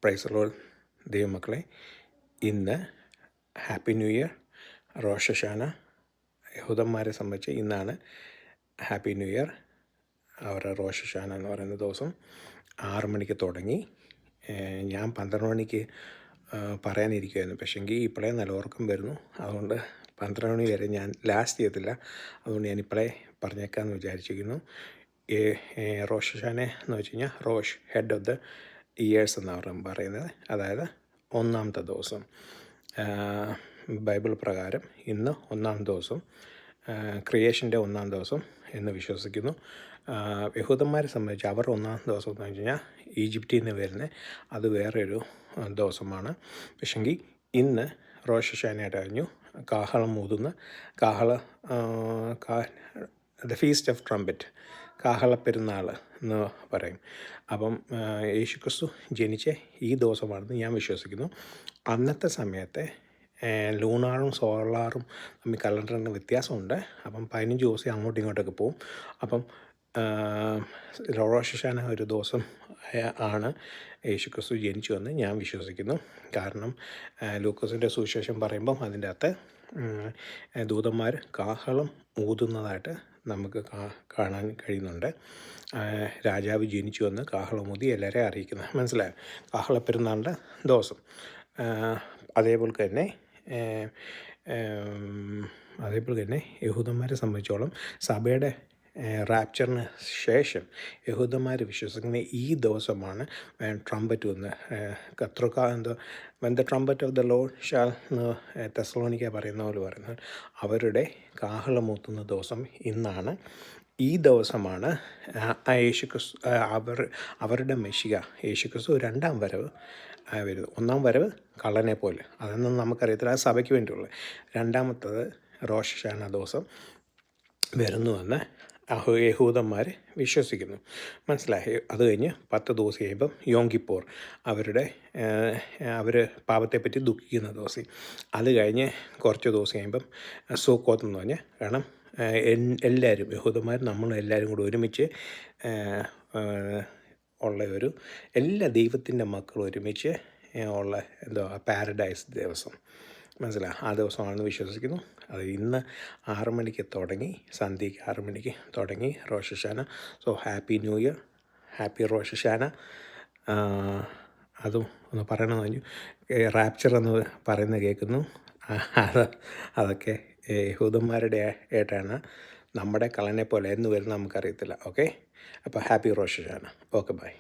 Praise Lord ദൈവമക്കളെ, ഇന്ന് happy new year, Rosh ഹഷാന. യഹൂദന്മാരെ സംബന്ധിച്ച് ഇന്നാണ് ഹാപ്പി ന്യൂ ഇയർ. അവരുടെ റോഷ് ഹഷാന എന്ന് പറയുന്ന ദിവസം 6 മണിക്ക് തുടങ്ങി. ഞാൻ 12 മണിക്ക് പറയാനിരിക്കുമായിരുന്നു, പക്ഷേങ്കിൽ ഇപ്പോഴേ നല്ല ഉറക്കം വരുന്നു. അതുകൊണ്ട് 12 മണി വരെ ഞാൻ ലാസ്റ്റ് ചെയ്യത്തില്ല. അതുകൊണ്ട് ഞാൻ ഇപ്പോഴേ പറഞ്ഞേക്കാമെന്ന് വിചാരിച്ചിരിക്കുന്നു. റോഷ് ഹഷാന എന്ന് വെച്ച് കഴിഞ്ഞാൽ Rosh, head of the years എന്നാണ് പറയുന്നത്. അതായത് ഒന്നാമത്തെ ദിവസം. ബൈബിൾ പ്രകാരം ഇന്ന് ഒന്നാം ദിവസം, ക്രിയേഷൻ്റെ ഒന്നാം ദിവസം എന്ന് വിശ്വസിക്കുന്നു. യഹൂദന്മാരെ സംബന്ധിച്ച് അവർ ഒന്നാം ദിവസം എന്ന് വെച്ച് കഴിഞ്ഞാൽ ഈജിപ്തിൽ നിന്ന് വരുന്നത്, അത് വേറൊരു ദിവസമാണ്. പക്ഷെങ്കിൽ ഇന്ന് റോഷ് ഹഷാനയായിട്ട് കഴിഞ്ഞു. കാഹളം ഊതുന്ന ദ ഫീസ്റ്റ് ഓഫ് ട്രംപറ്റ്, കാഹളപ്പെരുന്നാൾ എന്ന് പറയും. അപ്പം യേശുക്രിസ്തു ജനിച്ച ഈ ദിവസമാണെന്ന് ഞാൻ വിശ്വസിക്കുന്നു. അന്നത്തെ സമയത്തെ ലൂണാറും സോളാറും തമ്മിൽ കലണ്ടറിന് വ്യത്യാസമുണ്ട്. അപ്പം 15 ദിവസം അങ്ങോട്ടും ഇങ്ങോട്ടൊക്കെ പോവും. അപ്പം റോഷ് ഹഷാന ഒരു ദിവസം ആണ് യേശുക്രിസ്തു ജനിച്ചുവെന്ന് ഞാൻ വിശ്വസിക്കുന്നു. കാരണം ലൂക്കോസിൻ്റെ സുവിശേഷം പറയുമ്പം അതിൻ്റെ അകത്ത് ദൂതന്മാർ കാഹളം ഊതുന്നതായിട്ട് നമുക്ക് കാണാൻ കഴിയുന്നുണ്ട്. രാജാവ് ജനിച്ചുവെന്ന് കാഹളമൂതി എല്ലാവരെയും അറിയിക്കുന്നത് മനസ്സിലായോ? കാഹളപ്പെരുന്നാളിൻ്റെ ദിവസം. അതേപോലെ തന്നെ യഹൂദന്മാരെ സംബന്ധിച്ചോളം സഭയുടെ റാപ്ചറിന് ശേഷം യഹൂദന്മാർ വിശ്വസിക്കുന്ന ഈ ദിവസമാണ് ട്രംപറ്റ് വന്ന് when the trumpet of the Lord shall എന്ന് തെസ്സലോനിക്ക പറയുന്ന പോലെ പറയുന്നത്, അവരുടെ കാഹളമൂത്തുന്ന ദിവസം ഇന്നാണ്. ഈ ദിവസമാണ് യേശുക്രിസ്തു അവരുടെ മെശിഹ യേശുക്രിസ്തു രണ്ടാം വരവ് വരുന്നത്. ഒന്നാം വരവ് കള്ളനെ പോലെ, അതൊന്നും നമുക്കറിയത്തില്ല, അത് സഭയ്ക്ക് വേണ്ടിയുള്ളത്. രണ്ടാമത്തത് റോഷ് ഹഷാന ദിവസം വരുന്നുവെന്ന് യഹൂദന്മാർ വിശ്വസിക്കുന്നു. മനസ്സിലായി? അത് കഴിഞ്ഞ് 10 ദിവസം കഴിയുമ്പം യോം കിപ്പോർ, അവർ പാപത്തെപ്പറ്റി ദുഃഖിക്കുന്ന ദിവസം. അത് കഴിഞ്ഞ് കുറച്ച് ദിവസം കഴിയുമ്പം സൂക്കോത്ത് എന്ന് പറഞ്ഞാൽ, കാരണം എല്ലാവരും യഹൂദന്മാർ നമ്മളെല്ലാവരും കൂടി ഒരുമിച്ച് ഉള്ള എല്ലാ ദൈവത്തിൻ്റെ മക്കൾ ഒരുമിച്ച് ഉള്ള പാരഡൈസ് ദിവസം. മനസ്സിലായി? ആ ദിവസമാണെന്ന് വിശ്വസിക്കുന്നു. അത് ഇന്ന് 6 മണിക്ക് തുടങ്ങി, സന്ധ്യയ്ക്ക് 6 മണിക്ക് തുടങ്ങി Rosh Hashanah. So happy new year, happy Rosh Hashanah. അതും ഒന്ന് പറയണമെന്ന് പറഞ്ഞു. റാപ്ചർ എന്ന് പറയുന്നത് കേൾക്കുന്നു. അതൊക്കെ യഹൂദന്മാരുടെ ആയിട്ടാണ്. നമ്മുടെ കള്ളനെ പോലെ എന്ന് വരുന്നത് നമുക്കറിയത്തില്ല. ഓക്കെ, അപ്പോൾ happy Rosh Hashanah. Okay, by.